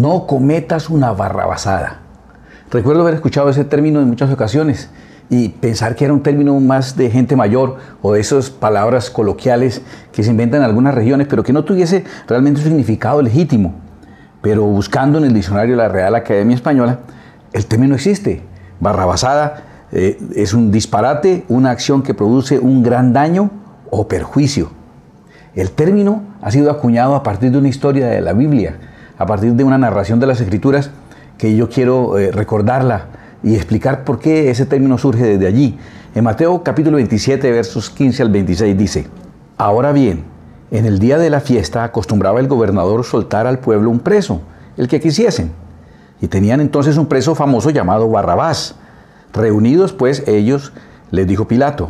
no cometas una barrabasada. Recuerdo haber escuchado ese término en muchas ocasiones y pensar que era un término más de gente mayor o de esas palabras coloquiales que se inventan en algunas regiones, pero que no tuviese realmente un significado legítimo. Pero buscando en el diccionario de la Real Academia Española, el término existe. Barrabasada es un disparate, una acción que produce un gran daño o perjuicio. El término ha sido acuñado a partir de una historia de la Biblia, a partir de una narración de las Escrituras que yo quiero recordarla y explicar por qué ese término surge desde allí. En Mateo capítulo 27, versos 15 al 26 dice: Ahora bien, en el día de la fiesta acostumbraba el gobernador soltar al pueblo un preso, el que quisiesen. Y tenían entonces un preso famoso llamado Barrabás. Reunidos pues ellos, les dijo Pilato: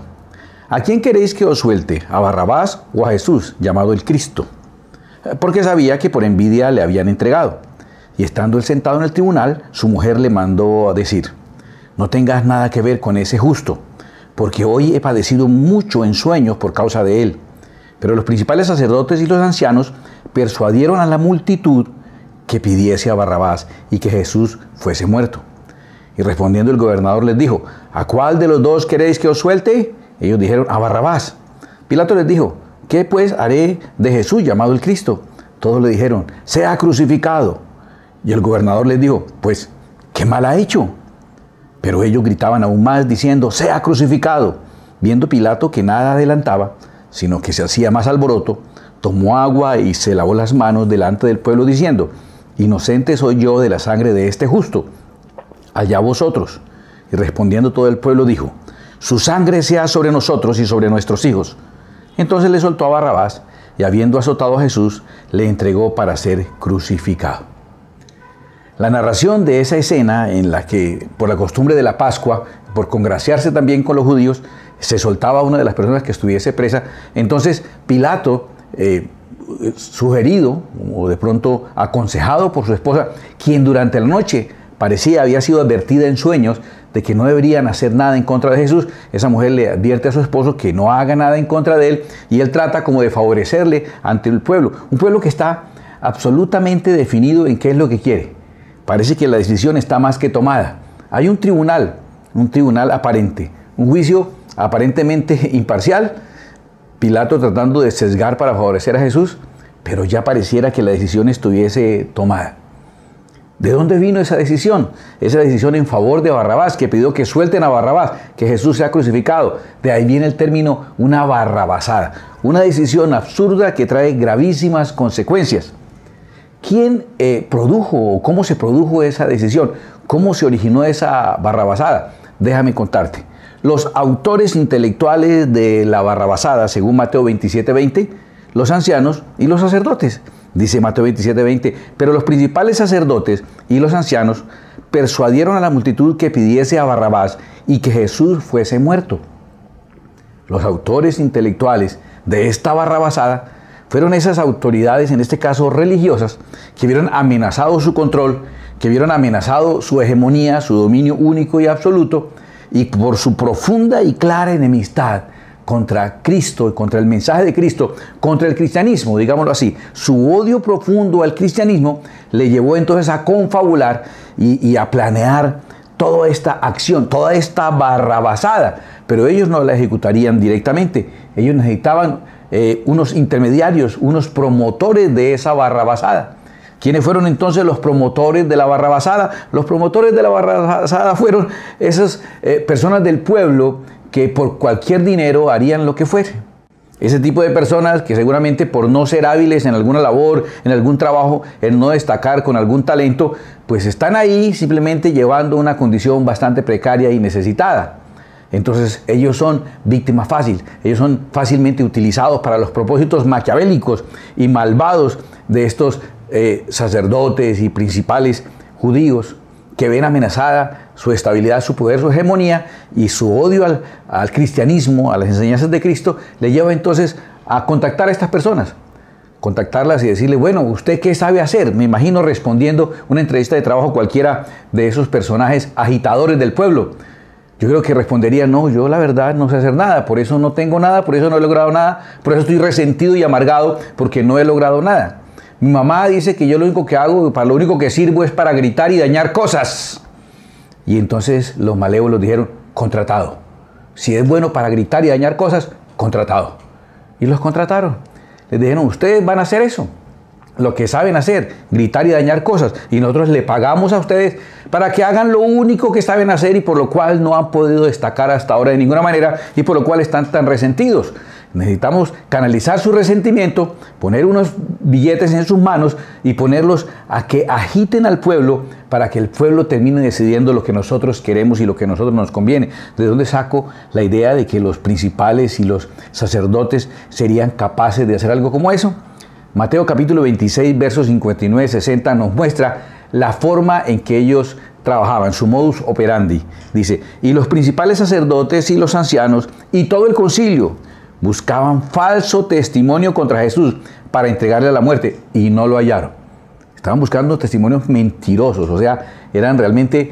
¿A quién queréis que os suelte? ¿A Barrabás o a Jesús, llamado el Cristo? Porque sabía que por envidia le habían entregado. Y estando él sentado en el tribunal, su mujer le mandó a decir: No tengas nada que ver con ese justo, porque hoy he padecido mucho en sueños por causa de él. Pero los principales sacerdotes y los ancianos persuadieron a la multitud que pidiese a Barrabás y que Jesús fuese muerto. Y respondiendo el gobernador les dijo: ¿A cuál de los dos queréis que os suelte? Ellos dijeron: a Barrabás. Pilato les dijo: ¿Qué pues haré de Jesús llamado el Cristo? Todos le dijeron: sea crucificado. Y el gobernador les dijo: pues, ¿qué mal ha hecho? Pero ellos gritaban aún más diciendo: sea crucificado. Viendo Pilato que nada adelantaba, sino que se hacía más alboroto, tomó agua y se lavó las manos delante del pueblo diciendo: inocente soy yo de la sangre de este justo. Allá vosotros. Y respondiendo todo el pueblo dijo: su sangre sea sobre nosotros y sobre nuestros hijos. Entonces le soltó a Barrabás y habiendo azotado a Jesús, le entregó para ser crucificado. La narración de esa escena en la que, por la costumbre de la Pascua, por congraciarse también con los judíos, se soltaba a una de las personas que estuviese presa. Entonces Pilato, sugerido o de pronto aconsejado por su esposa, quien durante la noche había sido advertida en sueños de que no deberían hacer nada en contra de Jesús, esa mujer le advierte a su esposo que no haga nada en contra de él y él trata como de favorecerle ante el pueblo. Un pueblo que está absolutamente definido en qué es lo que quiere. Parece que la decisión está más que tomada. Hay un tribunal aparente, un juicio aparentemente imparcial, Pilato tratando de sesgar para favorecer a Jesús, pero ya pareciera que la decisión estuviese tomada. ¿De dónde vino esa decisión? Esa decisión en favor de Barrabás, que pidió que suelten a Barrabás, que Jesús sea crucificado. De ahí viene el término una barrabasada. Una decisión absurda que trae gravísimas consecuencias. ¿Quién produjo o cómo se produjo esa decisión? ¿Cómo se originó esa barrabasada? Déjame contarte. Los autores intelectuales de la barrabasada, según Mateo 27:20, los ancianos y los sacerdotes. Dice Mateo 27:20, pero los principales sacerdotes y los ancianos persuadieron a la multitud que pidiese a Barrabás y que Jesús fuese muerto. Los autores intelectuales de esta barrabasada fueron esas autoridades, en este caso religiosas, que vieron amenazado su control, que vieron amenazado su hegemonía, su dominio único y absoluto, y por su profunda y clara enemistad contra Cristo y contra el mensaje de Cristo, contra el cristianismo, digámoslo así. Su odio profundo al cristianismo le llevó entonces a confabular y a planear toda esta acción, toda esta barrabasada, pero ellos no la ejecutarían directamente. Ellos necesitaban unos intermediarios, unos promotores de esa barrabasada. ¿Quiénes fueron entonces los promotores de la barrabasada? Los promotores de la barrabasada fueron esas personas del pueblo que por cualquier dinero harían lo que fuese. Ese tipo de personas que seguramente por no ser hábiles en alguna labor, en algún trabajo, en no destacar con algún talento, pues están ahí simplemente llevando una condición bastante precaria y necesitada. Entonces ellos son víctimas fáciles, ellos son fácilmente utilizados para los propósitos maquiavélicos y malvados de estos sacerdotes y principales judíos que ven amenazada su estabilidad, su poder, su hegemonía, y su odio al cristianismo, a las enseñanzas de Cristo, le lleva entonces a contactar a estas personas, contactarlas y decirle: bueno, ¿usted qué sabe hacer? Me imagino respondiendo una entrevista de trabajo cualquiera de esos personajes agitadores del pueblo. Yo creo que respondería: no, yo la verdad no sé hacer nada, por eso no tengo nada, por eso no he logrado nada, por eso estoy resentido y amargado porque no he logrado nada. Mi mamá dice que yo lo único que hago, para lo único que sirvo es para gritar y dañar cosas. Y entonces los malévolos dijeron, contratado. Si es bueno para gritar y dañar cosas, contratado. Y los contrataron. Les dijeron, ustedes van a hacer eso, lo que saben hacer, gritar y dañar cosas. Y nosotros le pagamos a ustedes para que hagan lo único que saben hacer y por lo cual no han podido destacar hasta ahora de ninguna manera y por lo cual están tan resentidos. Necesitamos canalizar su resentimiento, poner unos billetes en sus manos y ponerlos a que agiten al pueblo para que el pueblo termine decidiendo lo que nosotros queremos y lo que a nosotros nos conviene. ¿De dónde saco la idea de que los principales y los sacerdotes serían capaces de hacer algo como eso? Mateo capítulo 26, versos 59-60 nos muestra la forma en que ellos trabajaban, su modus operandi. Dice, y los principales sacerdotes y los ancianos y todo el concilio buscaban falso testimonio contra Jesús para entregarle a la muerte y no lo hallaron. Estaban buscando testimonios mentirosos, o sea, eran realmente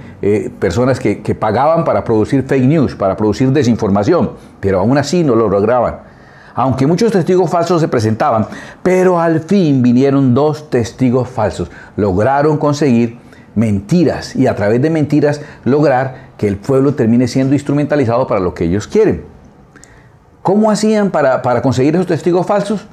personas que pagaban para producir fake news, para producir desinformación, pero aún así no lo lograban. Aunque muchos testigos falsos se presentaban, pero al fin vinieron 2 testigos falsos. Lograron conseguir mentiras y a través de mentiras lograr que el pueblo termine siendo instrumentalizado para lo que ellos quieren. ¿Cómo hacían para conseguir esos testigos falsos?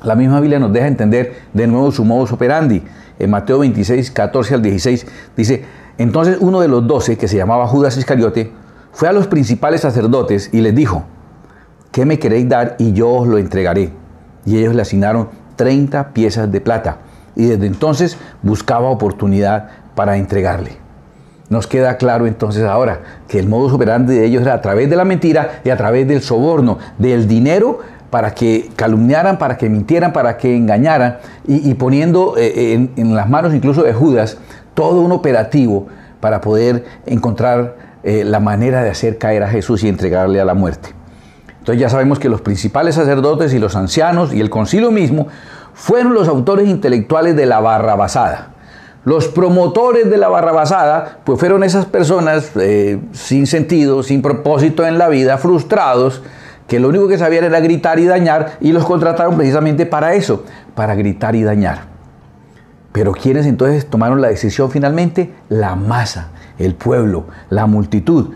La misma Biblia nos deja entender de nuevo su modus operandi. En Mateo 26, 14 al 16 dice, entonces uno de los 12, que se llamaba Judas Iscariote, fue a los principales sacerdotes y les dijo, ¿qué me queréis dar y yo os lo entregaré? Y ellos le asignaron 30 piezas de plata y desde entonces buscaba oportunidad para entregarle. Nos queda claro entonces ahora que el modus operandi de ellos era a través de la mentira y a través del soborno, del dinero para que calumniaran, para que mintieran, para que engañaran y poniendo en las manos incluso de Judas todo un operativo para poder encontrar la manera de hacer caer a Jesús y entregarle a la muerte. Entonces ya sabemos que los principales sacerdotes y los ancianos y el concilio mismo fueron los autores intelectuales de la barrabasada. Los promotores de la barrabasada pues fueron esas personas sin sentido, sin propósito en la vida, frustrados, que lo único que sabían era gritar y dañar y los contrataron precisamente para eso, para gritar y dañar. Pero ¿quiénes entonces tomaron la decisión finalmente? La masa, el pueblo, la multitud.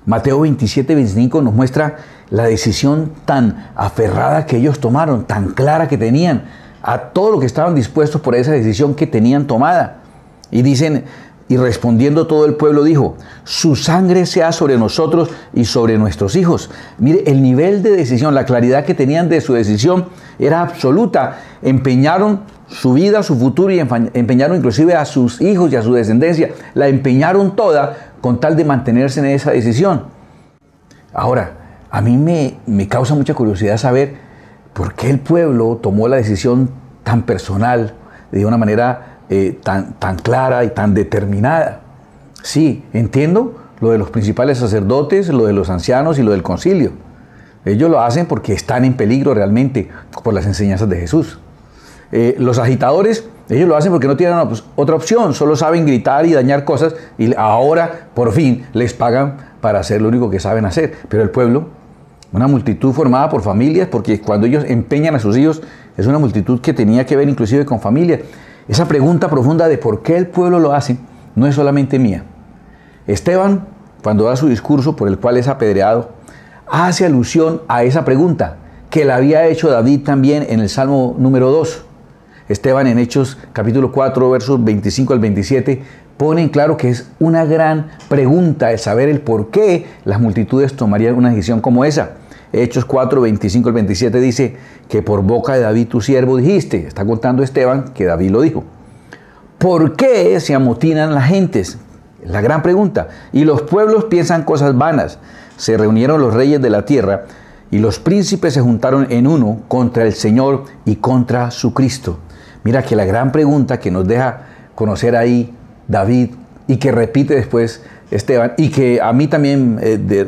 Mateo 27, 25 nos muestra la decisión tan aferrada que ellos tomaron, tan clara que tenían, a todo lo que estaban dispuestos por esa decisión que tenían tomada. Y dicen, y respondiendo todo el pueblo dijo, su sangre sea sobre nosotros y sobre nuestros hijos. Mire, el nivel de decisión, la claridad que tenían de su decisión era absoluta. Empeñaron su vida, su futuro y empeñaron inclusive a sus hijos y a su descendencia. La empeñaron toda con tal de mantenerse en esa decisión. Ahora, a mí me causa mucha curiosidad saber por qué el pueblo tomó la decisión tan personal, de una manera tan clara y tan determinada. Sí, entiendo lo de los principales sacerdotes, lo de los ancianos y lo del concilio. Ellos lo hacen porque están en peligro realmente por las enseñanzas de Jesús. Los agitadores, ellos lo hacen porque no tienen otra opción, solo saben gritar y dañar cosas y ahora por fin les pagan para hacer lo único que saben hacer. Pero el pueblo, una multitud formada por familias, porque cuando ellos empeñan a sus hijos, es una multitud que tenía que ver inclusive con familia. Esa pregunta profunda de por qué el pueblo lo hace no es solamente mía. Esteban, cuando da su discurso por el cual es apedreado, hace alusión a esa pregunta que la había hecho David también en el Salmo número 2. Esteban en Hechos capítulo 4, versos 25 al 27, pone en claro que es una gran pregunta el saber el por qué las multitudes tomarían una decisión como esa. Hechos 4, 25 al 27 dice que por boca de David tu siervo dijiste, está contando Esteban que David lo dijo. ¿Por qué se amotinan las gentes? Es la gran pregunta. Y los pueblos piensan cosas vanas. Se reunieron los reyes de la tierra y los príncipes se juntaron en uno contra el Señor y contra su Cristo. Mira que la gran pregunta que nos deja conocer ahí David y que repite después Esteban, y que a mí también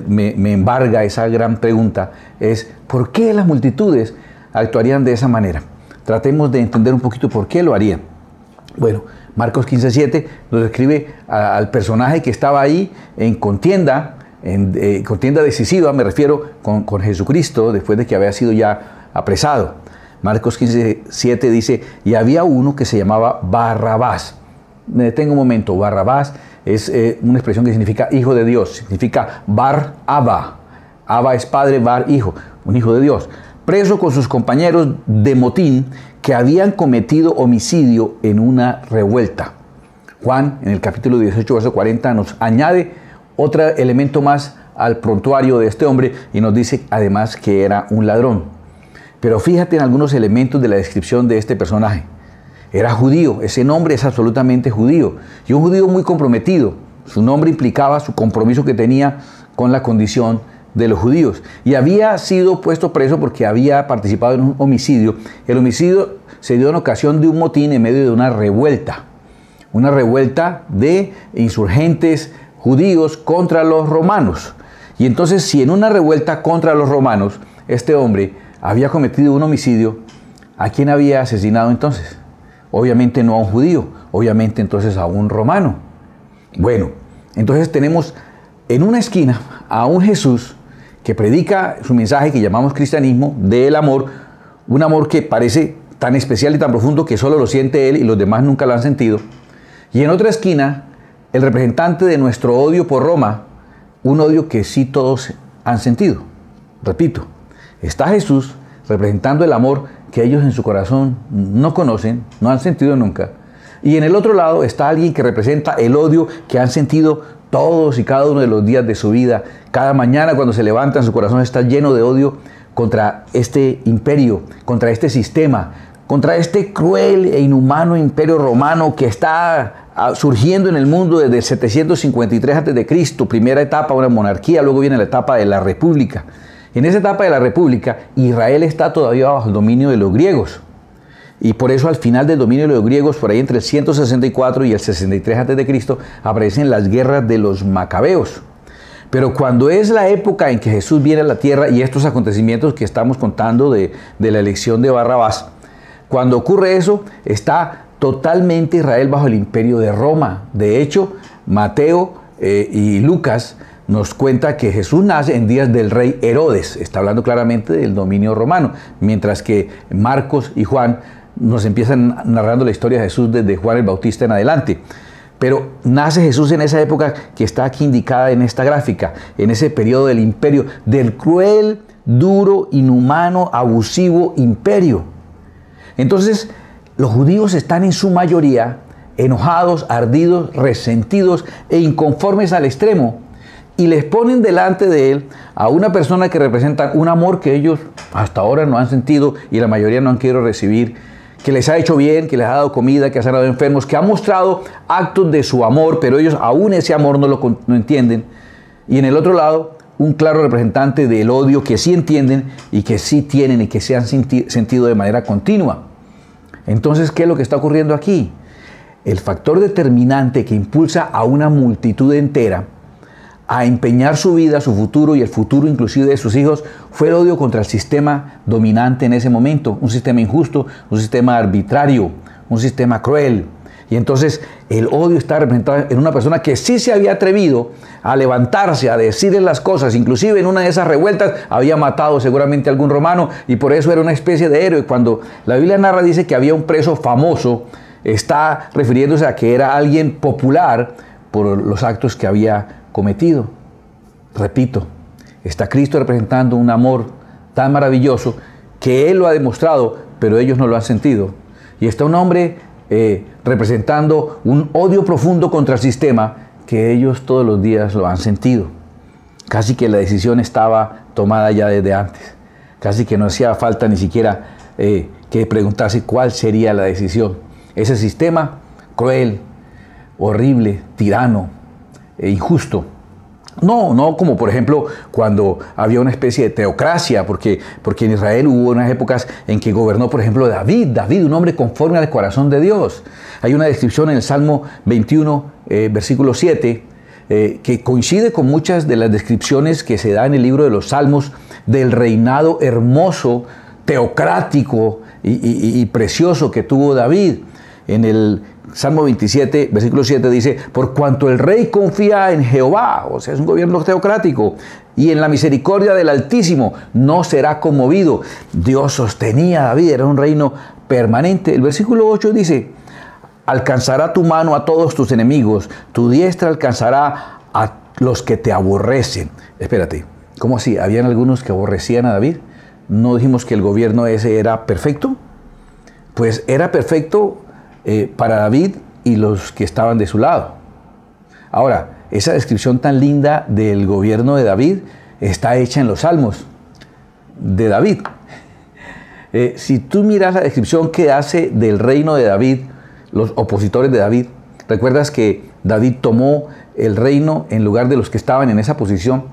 me embarga esa gran pregunta, es ¿por qué las multitudes actuarían de esa manera? Tratemos de entender un poquito por qué lo harían. Bueno, Marcos 15:7 nos describe al personaje que estaba ahí en contienda decisiva, me refiero, con Jesucristo, después de que había sido ya apresado. Marcos 15:7 dice, y había uno que se llamaba Barrabás. Me detengo un momento. Barrabás es una expresión que significa hijo de Dios, significa Bar Abba. Abba es padre, Bar hijo, un hijo de Dios. Preso con sus compañeros de motín que habían cometido homicidio en una revuelta. Juan, en el capítulo 18, verso 40, nos añade otro elemento más al prontuario de este hombre y nos dice además que era un ladrón. Pero fíjate en algunos elementos de la descripción de este personaje. Era judío, ese nombre es absolutamente judío, y un judío muy comprometido. Su nombre implicaba su compromiso que tenía con la condición de los judíos. Y había sido puesto preso porque había participado en un homicidio. El homicidio se dio en ocasión de un motín en medio de una revuelta de insurgentes judíos contra los romanos. Y entonces, si en una revuelta contra los romanos este hombre había cometido un homicidio, ¿a quién había asesinado entonces? Obviamente no a un judío, obviamente entonces a un romano. Bueno, entonces tenemos en una esquina a un Jesús que predica su mensaje que llamamos cristianismo del amor, un amor que parece tan especial y tan profundo que solo lo siente él y los demás nunca lo han sentido. Y en otra esquina, el representante de nuestro odio por Roma, un odio que sí todos han sentido. Repito, está Jesús representando el amor que ellos en su corazón no conocen, no han sentido nunca. Y en el otro lado está alguien que representa el odio que han sentido todos y cada uno de los días de su vida. Cada mañana cuando se levantan, su corazón está lleno de odio contra este imperio, contra este sistema, contra este cruel e inhumano imperio romano que está surgiendo en el mundo desde el 753 a.C., primera etapa, una monarquía, luego viene la etapa de la república. En esa etapa de la república, Israel está todavía bajo el dominio de los griegos. Y por eso al final del dominio de los griegos, por ahí entre el 164 y el 63 a.C., aparecen las guerras de los macabeos. Pero cuando es la época en que Jesús viene a la tierra y estos acontecimientos que estamos contando de la elección de Barrabás, cuando ocurre eso, está totalmente Israel bajo el imperio de Roma. De hecho, Mateo y Lucas nos cuenta que Jesús nace en días del rey Herodes. Está hablando claramente del dominio romano, mientras que Marcos y Juan nos empiezan narrando la historia de Jesús desde Juan el Bautista en adelante. Pero nace Jesús en esa época que está aquí indicada en esta gráfica, en ese periodo del imperio, del cruel, duro, inhumano, abusivo imperio. Entonces, los judíos están en su mayoría enojados, ardidos, resentidos e inconformes al extremo, y les ponen delante de él a una persona que representa un amor que ellos hasta ahora no han sentido y la mayoría no han querido recibir, que les ha hecho bien, que les ha dado comida, que ha sanado enfermos, que ha mostrado actos de su amor, pero ellos aún ese amor no entienden. Y en el otro lado, un claro representante del odio que sí entienden y que sí tienen y que se han sentido de manera continua. Entonces, ¿qué es lo que está ocurriendo aquí? El factor determinante que impulsa a una multitud entera a empeñar su vida, su futuro y el futuro inclusive de sus hijos fue el odio contra el sistema dominante en ese momento, un sistema injusto, un sistema arbitrario, un sistema cruel. Y entonces el odio está representado en una persona que sí se había atrevido a levantarse, a decirle las cosas, inclusive en una de esas revueltas había matado seguramente a algún romano y por eso era una especie de héroe. Cuando la Biblia narra, dice que había un preso famoso, está refiriéndose a que era alguien popular por los actos que había cometido. Repito, está Cristo representando un amor tan maravilloso que Él lo ha demostrado, pero ellos no lo han sentido. Y está un hombre representando un odio profundo contra el sistema que ellos todos los días lo han sentido. Casi que la decisión estaba tomada ya desde antes. Casi que no hacía falta ni siquiera que preguntarse cuál sería la decisión. Ese sistema cruel, horrible, tirano, injusto. No como por ejemplo cuando había una especie de teocracia, porque en Israel hubo unas épocas en que gobernó por ejemplo David, un hombre conforme al corazón de Dios. Hay una descripción en el Salmo 21, versículo 7, que coincide con muchas de las descripciones que se da en el libro de los Salmos del reinado hermoso, teocrático y precioso que tuvo David. En el Salmo 27, versículo 7 dice, por cuanto el rey confía en Jehová, o sea, es un gobierno teocrático, y en la misericordia del Altísimo, no será conmovido. Dios sostenía a David, era un reino permanente. El versículo 8 dice, alcanzará tu mano a todos tus enemigos, tu diestra alcanzará a los que te aborrecen. Espérate, ¿cómo así? ¿Habían algunos que aborrecían a David? ¿No dijimos que el gobierno ese era perfecto? Pues era perfecto para David y los que estaban de su lado. Ahora, esa descripción tan linda del gobierno de David está hecha en los Salmos de David. Si tú miras la descripción que hace del reino de David, los opositores de David, recuerdas que David tomó el reino en lugar de los que estaban en esa posición,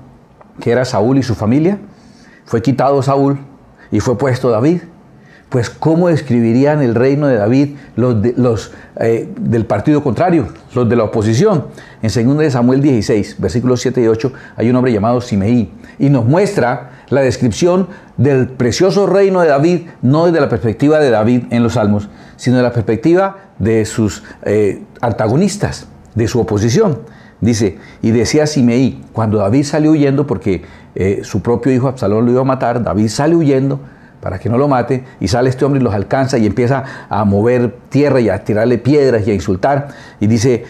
que era Saúl y su familia. Fue quitado Saúl y fue puesto David. Pues, ¿cómo describirían el reino de David los del partido contrario, los de la oposición? En 2 Samuel 16, versículos 7 y 8, hay un hombre llamado Simeí, y nos muestra la descripción del precioso reino de David, no desde la perspectiva de David en los Salmos, sino de la perspectiva de sus antagonistas, de su oposición. Dice, y decía Simeí, cuando David salió huyendo, porque su propio hijo Absalón lo iba a matar, David sale huyendo para que no lo mate, y sale este hombre y los alcanza y empieza a mover tierra y a tirarle piedras y a insultar, y dice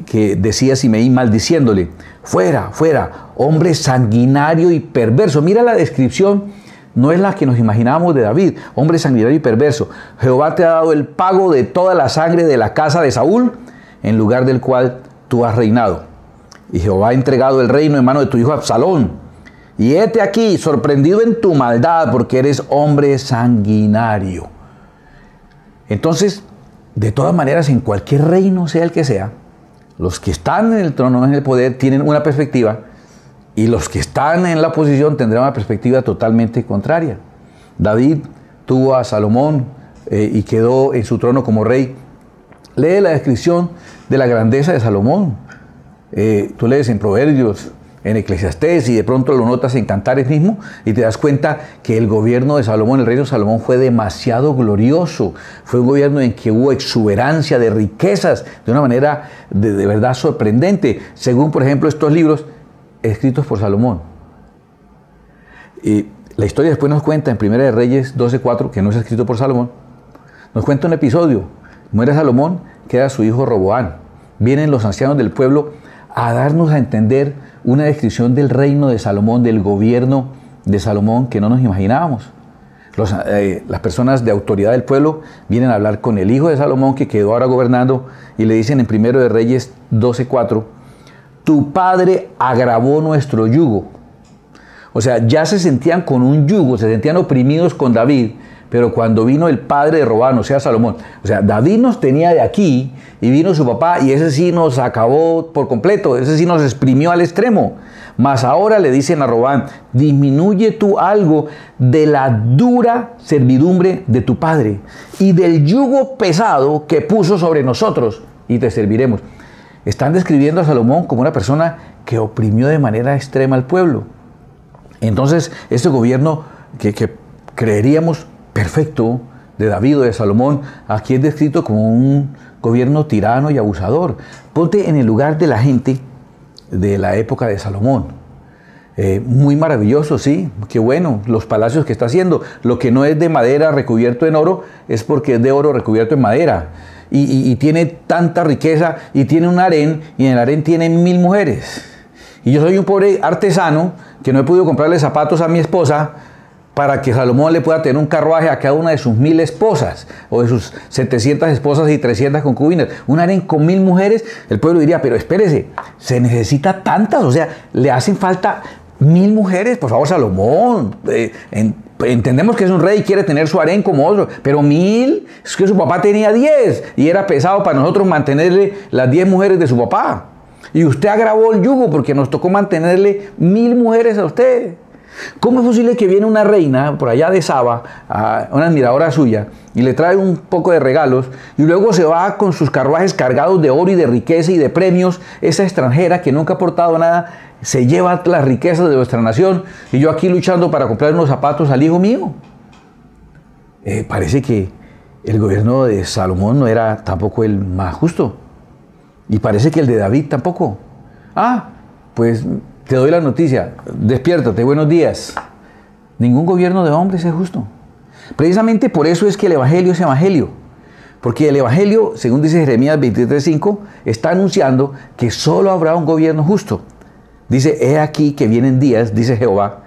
que decía Simeí maldiciéndole, fuera, fuera, hombre sanguinario y perverso. Mira la descripción, no es la que nos imaginábamos de David, hombre sanguinario y perverso. Jehová te ha dado el pago de toda la sangre de la casa de Saúl, en lugar del cual tú has reinado. Y Jehová ha entregado el reino en mano de tu hijo Absalón. Y hete aquí, sorprendido en tu maldad, porque eres hombre sanguinario. Entonces, de todas maneras, en cualquier reino, sea el que sea, los que están en el trono, en el poder, tienen una perspectiva, y los que están en la oposición tendrán una perspectiva totalmente contraria. David tuvo a Salomón y quedó en su trono como rey. Lee la descripción de la grandeza de Salomón. Tú lees en Proverbios, en Eclesiastés, y de pronto lo notas en Cantares mismo, y te das cuenta que el gobierno de Salomón, el reino de Salomón, fue demasiado glorioso. Fue un gobierno en que hubo exuberancia de riquezas de una manera de verdad sorprendente, según por ejemplo estos libros escritos por Salomón. Y la historia después nos cuenta en Primera de Reyes 12:4, que no es escrito por Salomón, nos cuenta un episodio. Muere Salomón, queda su hijo Roboán. Vienen los ancianos del pueblo a darnos a entender una descripción del reino de Salomón, del gobierno de Salomón que no nos imaginábamos. Las personas de autoridad del pueblo vienen a hablar con el hijo de Salomón, que quedó ahora gobernando, y le dicen en Primero de Reyes 12:4, tu padre agravó nuestro yugo. O sea, ya se sentían con un yugo, se sentían oprimidos con David, pero cuando vino el padre de Roboam, o sea, Salomón, o sea, David nos tenía de aquí, y vino su papá, y ese sí nos acabó por completo, ese sí nos exprimió al extremo. Mas ahora le dicen a Roboam, disminuye tú algo de la dura servidumbre de tu padre, y del yugo pesado que puso sobre nosotros, y te serviremos. Están describiendo a Salomón como una persona que oprimió de manera extrema al pueblo. Entonces, este gobierno que creeríamos perfecto de David o de Salomón, aquí es descrito como un gobierno tirano y abusador. Ponte en el lugar de la gente de la época de Salomón. Muy maravilloso, sí, qué bueno, los palacios que está haciendo. Lo que no es de madera recubierto en oro es porque es de oro recubierto en madera. Y tiene tanta riqueza, y tiene un harén, y en el harén tiene 1000 mujeres. Y yo soy un pobre artesano que no he podido comprarle zapatos a mi esposa para que Salomón le pueda tener un carruaje a cada una de sus 1000 esposas, o de sus 700 esposas y 300 concubinas. Un harén con 1000 mujeres, el pueblo diría, pero espérese, se necesita tantas, o sea, le hacen falta 1000 mujeres, por favor, Salomón. Entendemos que es un rey y quiere tener su harén como otro, pero 1000, es que su papá tenía 10, y era pesado para nosotros mantenerle las 10 mujeres de su papá. Y usted agravó el yugo porque nos tocó mantenerle 1000 mujeres a usted. ¿Cómo es posible que viene una reina por allá de Saba, una admiradora suya, y le trae un poco de regalos, y luego se va con sus carruajes cargados de oro y de riqueza y de premios? Esa extranjera que nunca ha aportado nada se lleva las riquezas de nuestra nación, y yo aquí luchando para comprar unos zapatos al hijo mío. Parece que El gobierno de Salomón no era tampoco el más justo. Y parece que el de David tampoco. Ah, pues te doy la noticia. Despiértate, buenos días. Ningún gobierno de hombres es justo. Precisamente por eso es que el Evangelio es Evangelio. Porque el Evangelio, según dice Jeremías 23:5, está anunciando que solo habrá un gobierno justo. Dice, he aquí que vienen días, dice Jehová,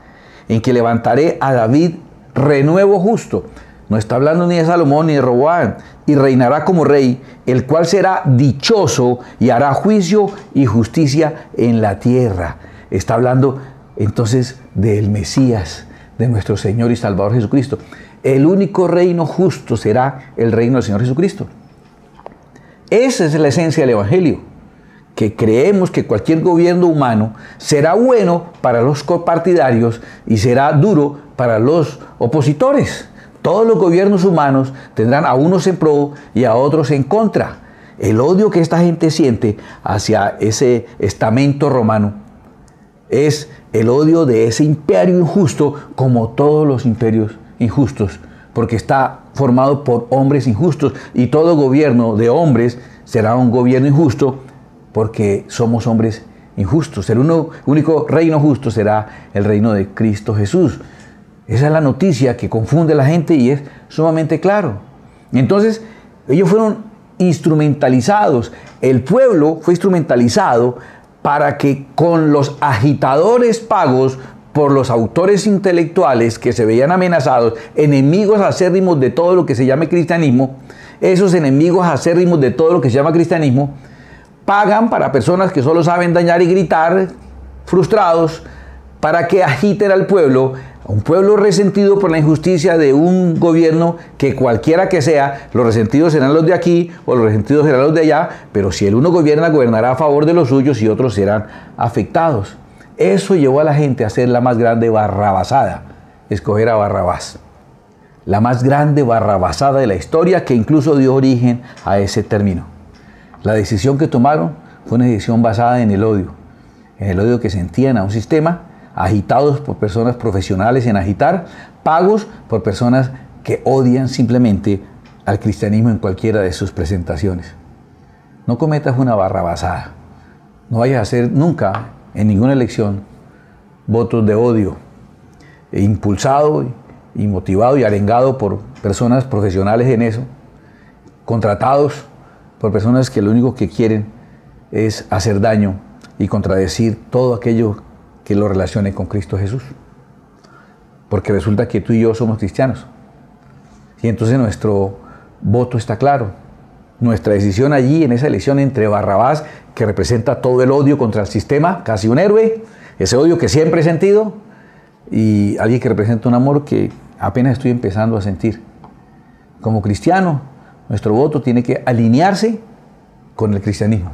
en que levantaré a David renuevo justo. No está hablando ni de Salomón ni de Roboam. Y reinará como rey, el cual será dichoso y hará juicio y justicia en la tierra. Está hablando entonces del Mesías, de nuestro Señor y Salvador Jesucristo. El único reino justo será el reino del Señor Jesucristo. Esa es la esencia del Evangelio, que creemos que cualquier gobierno humano será bueno para los copartidarios y será duro para los opositores. Todos los gobiernos humanos tendrán a unos en pro y a otros en contra. El odio que esta gente siente hacia ese estamento romano es el odio de ese imperio injusto, como todos los imperios injustos, porque está formado por hombres injustos, y todo gobierno de hombres será un gobierno injusto porque somos hombres injustos. El único reino justo será el reino de Cristo Jesús. Esa es la noticia que confunde a la gente y es sumamente claro. Entonces, ellos fueron instrumentalizados. El pueblo fue instrumentalizado para que con los agitadores pagos por los autores intelectuales que se veían amenazados, enemigos acérrimos de todo lo que se llame cristianismo, esos enemigos acérrimos de todo lo que se llama cristianismo, pagan para personas que solo saben dañar y gritar, frustrados, para que agiten al pueblo, un pueblo resentido por la injusticia de un gobierno que cualquiera que sea, los resentidos serán los de aquí o los resentidos serán los de allá, pero si el uno gobierna, gobernará a favor de los suyos y otros serán afectados. Eso llevó a la gente a hacer la más grande barrabasada, escoger a Barrabás. La más grande barrabasada de la historia, que incluso dio origen a ese término. La decisión que tomaron fue una decisión basada en el odio que sentían a un sistema, agitados por personas profesionales en agitar, pagos por personas que odian simplemente al cristianismo en cualquiera de sus presentaciones. No cometas una barrabasada. No vayas a hacer nunca, en ninguna elección, votos de odio, impulsado y motivado y arengado por personas profesionales en eso, contratados por personas que lo único que quieren es hacer daño y contradecir todo aquello que lo relacione con Cristo Jesús. Porque resulta que tú y yo somos cristianos. Y entonces nuestro voto está claro. Nuestra decisión allí, en esa elección entre Barrabás, que representa todo el odio contra el sistema, casi un héroe, ese odio que siempre he sentido, y alguien que representa un amor que apenas estoy empezando a sentir. Como cristiano, nuestro voto tiene que alinearse con el cristianismo.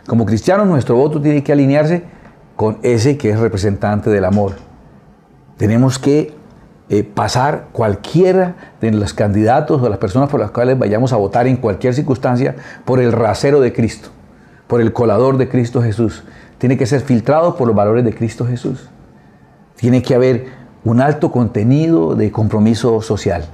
Como cristiano, nuestro voto tiene que alinearse con ese que es representante del amor. Tenemos que pasar cualquiera de los candidatos o las personas por las cuales vayamos a votar en cualquier circunstancia por el rasero de Cristo, por el colador de Cristo Jesús. Tiene que ser filtrado por los valores de Cristo Jesús. Tiene que haber un alto contenido de compromiso social.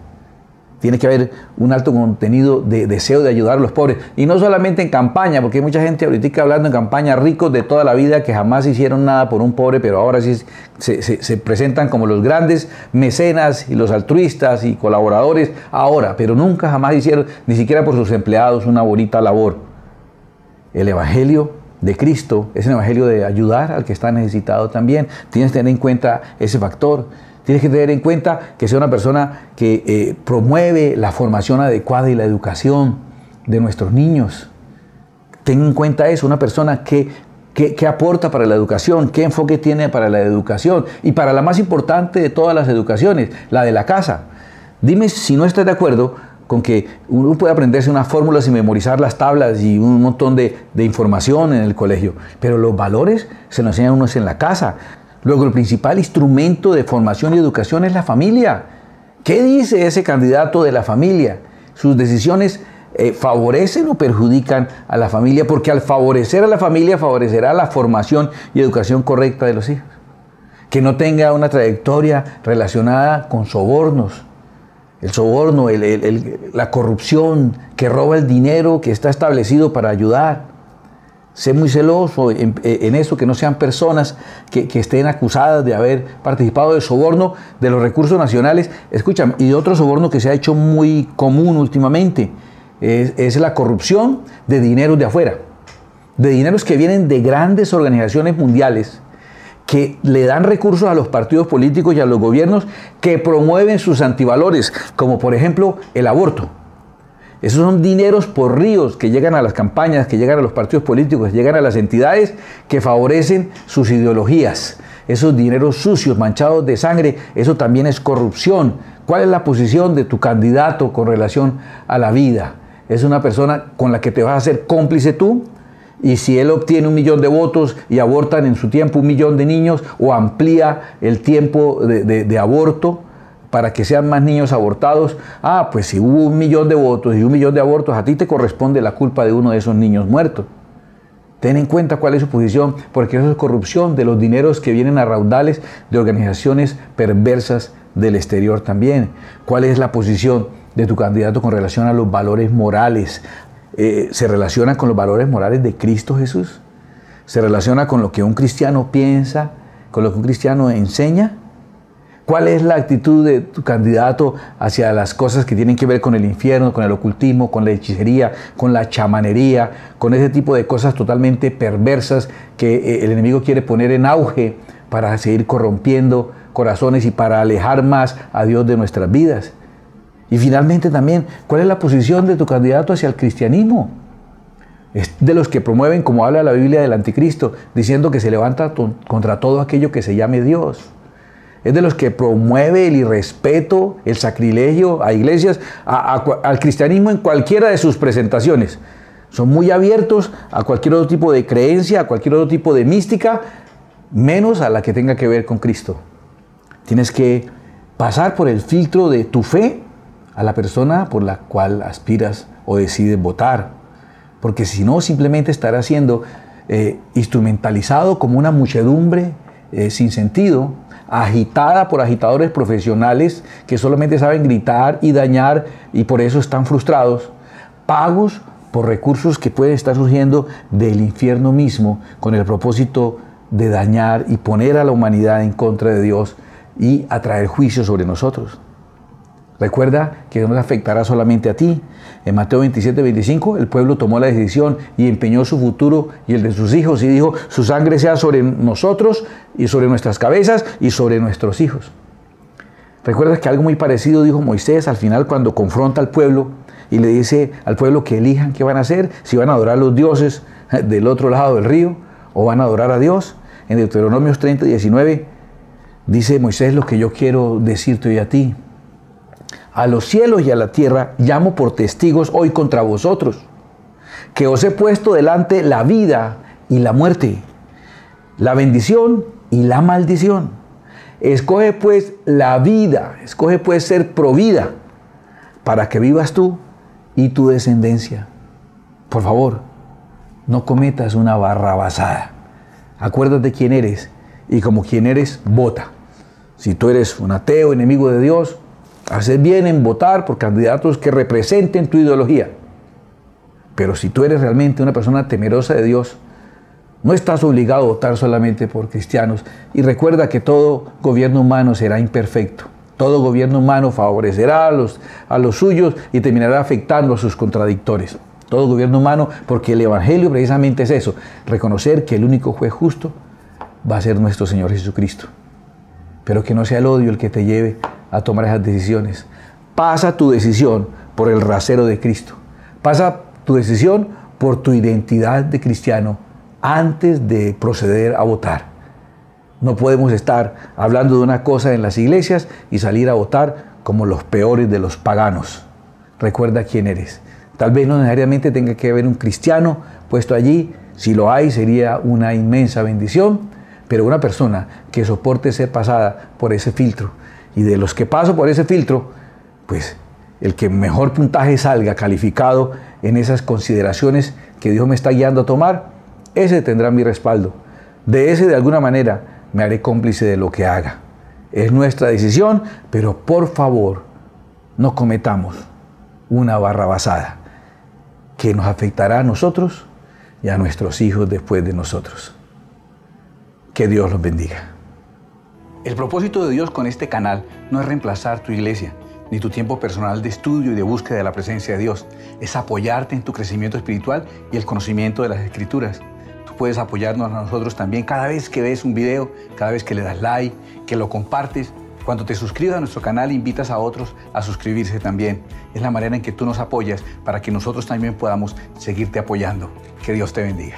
Tiene que haber un alto contenido de deseo de ayudar a los pobres. Y no solamente en campaña, porque hay mucha gente ahorita hablando en campaña, ricos de toda la vida que jamás hicieron nada por un pobre, pero ahora sí se presentan como los grandes mecenas y los altruistas y colaboradores ahora, pero nunca jamás hicieron, ni siquiera por sus empleados, una bonita labor. El Evangelio de Cristo es el Evangelio de ayudar al que está necesitado también. Tienes que tener en cuenta ese factor. Tienes que tener en cuenta que sea una persona que promueve la formación adecuada y la educación de nuestros niños. Ten en cuenta eso, una persona que aporta para la educación, qué enfoque tiene para la educación y para la más importante de todas las educaciones, la de la casa. Dime si no estás de acuerdo con que uno puede aprenderse unas fórmulas y memorizar las tablas y un montón de información en el colegio, pero los valores se nos enseñan unos en la casa. Luego, el principal instrumento de formación y educación es la familia. ¿Qué dice ese candidato de la familia? ¿Sus decisiones favorecen o perjudican a la familia? Porque al favorecer a la familia, favorecerá la formación y educación correcta de los hijos. Que no tenga una trayectoria relacionada con sobornos. el soborno, la corrupción que roba el dinero que está establecido para ayudar. Sé muy celoso en eso, que no sean personas que estén acusadas de haber participado de soborno de los recursos nacionales. Escúchame, y otro soborno que se ha hecho muy común últimamente es la corrupción de dineros de afuera, de dineros que vienen de grandes organizaciones mundiales que le dan recursos a los partidos políticos y a los gobiernos que promueven sus antivalores, como por ejemplo el aborto. Esos son dineros por ríos que llegan a las campañas, que llegan a los partidos políticos, que llegan a las entidades que favorecen sus ideologías. Esos dineros sucios, manchados de sangre, eso también es corrupción. ¿Cuál es la posición de tu candidato con relación a la vida? ¿Es una persona con la que te vas a hacer cómplice tú? Y si él obtiene 1 millón de votos y abortan en su tiempo 1 millón de niños, o amplía el tiempo de aborto para que sean más niños abortados, pues si hubo 1 millón de votos y 1 millón de abortos, a ti te corresponde la culpa de uno de esos niños muertos. Ten en cuenta cuál es su posición, porque eso es corrupción de los dineros que vienen a raudales de organizaciones perversas del exterior también. ¿Cuál es la posición de tu candidato con relación a los valores morales? ¿Se relaciona con los valores morales de Cristo Jesús? ¿Se relaciona con lo que un cristiano piensa, con lo que un cristiano enseña? ¿Cuál es la actitud de tu candidato hacia las cosas que tienen que ver con el infierno, con el ocultismo, con la hechicería, con la chamanería, con ese tipo de cosas totalmente perversas que el enemigo quiere poner en auge para seguir corrompiendo corazones y para alejar más a Dios de nuestras vidas? Y finalmente también, ¿cuál es la posición de tu candidato hacia el cristianismo? Es de los que promueven, como habla la Biblia, del anticristo, diciendo que se levanta contra todo aquello que se llame Dios. Es de los que promueve el irrespeto, el sacrilegio a iglesias, al cristianismo en cualquiera de sus presentaciones. Son muy abiertos a cualquier otro tipo de creencia, a cualquier otro tipo de mística, menos a la que tenga que ver con Cristo. Tienes que pasar por el filtro de tu fe a la persona por la cual aspiras o decides votar. Porque si no, simplemente estarás siendo instrumentalizado como una muchedumbre sin sentido, agitada por agitadores profesionales que solamente saben gritar y dañar y por eso están frustrados, pagos por recursos que pueden estar surgiendo del infierno mismo con el propósito de dañar y poner a la humanidad en contra de Dios y atraer juicio sobre nosotros. Recuerda que no te afectará solamente a ti. En Mateo 27:25 el pueblo tomó la decisión y empeñó su futuro y el de sus hijos y dijo: su sangre sea sobre nosotros y sobre nuestras cabezas y sobre nuestros hijos. Recuerda que algo muy parecido dijo Moisés al final cuando confronta al pueblo y le dice al pueblo que elijan qué van a hacer, si van a adorar a los dioses del otro lado del río o van a adorar a Dios. En Deuteronomio 30:19 dice Moisés lo que yo quiero decirte hoy a ti: a los cielos y a la tierra llamo por testigos hoy contra vosotros, que os he puesto delante la vida y la muerte, la bendición y la maldición. Escoge pues la vida, escoge pues ser provida, para que vivas tú y tu descendencia. Por favor, no cometas una barrabasada. Acuérdate quién eres y como quien eres, vota. Si tú eres un ateo, enemigo de Dios, haces bien en votar por candidatos que representen tu ideología. Pero si tú eres realmente una persona temerosa de Dios, no estás obligado a votar solamente por cristianos. Y recuerda que todo gobierno humano será imperfecto. Todo gobierno humano favorecerá a los suyos y terminará afectando a sus contradictores. Todo gobierno humano, porque el Evangelio precisamente es eso: reconocer que el único juez justo va a ser nuestro Señor Jesucristo. Pero que no sea el odio el que te lleve a tomar esas decisiones. Pasa tu decisión por el rasero de Cristo. Pasa tu decisión por tu identidad de cristiano antes de proceder a votar. No podemos estar hablando de una cosa en las iglesias y salir a votar como los peores de los paganos. Recuerda quién eres. Tal vez no necesariamente tenga que haber un cristiano puesto allí. Si lo hay, sería una inmensa bendición. Pero una persona que soporte ser pasada por ese filtro. Y de los que paso por ese filtro, pues el que mejor puntaje salga calificado en esas consideraciones que Dios me está guiando a tomar, ese tendrá mi respaldo. De ese, de alguna manera, me haré cómplice de lo que haga. Es nuestra decisión, pero por favor, no cometamos una barrabasada que nos afectará a nosotros y a nuestros hijos después de nosotros. Que Dios los bendiga. El propósito de Dios con este canal no es reemplazar tu iglesia, ni tu tiempo personal de estudio y de búsqueda de la presencia de Dios. Es apoyarte en tu crecimiento espiritual y el conocimiento de las Escrituras. Tú puedes apoyarnos a nosotros también cada vez que ves un video, cada vez que le das like, que lo compartes. Cuando te suscribas a nuestro canal, invitas a otros a suscribirse también. Es la manera en que tú nos apoyas para que nosotros también podamos seguirte apoyando. Que Dios te bendiga.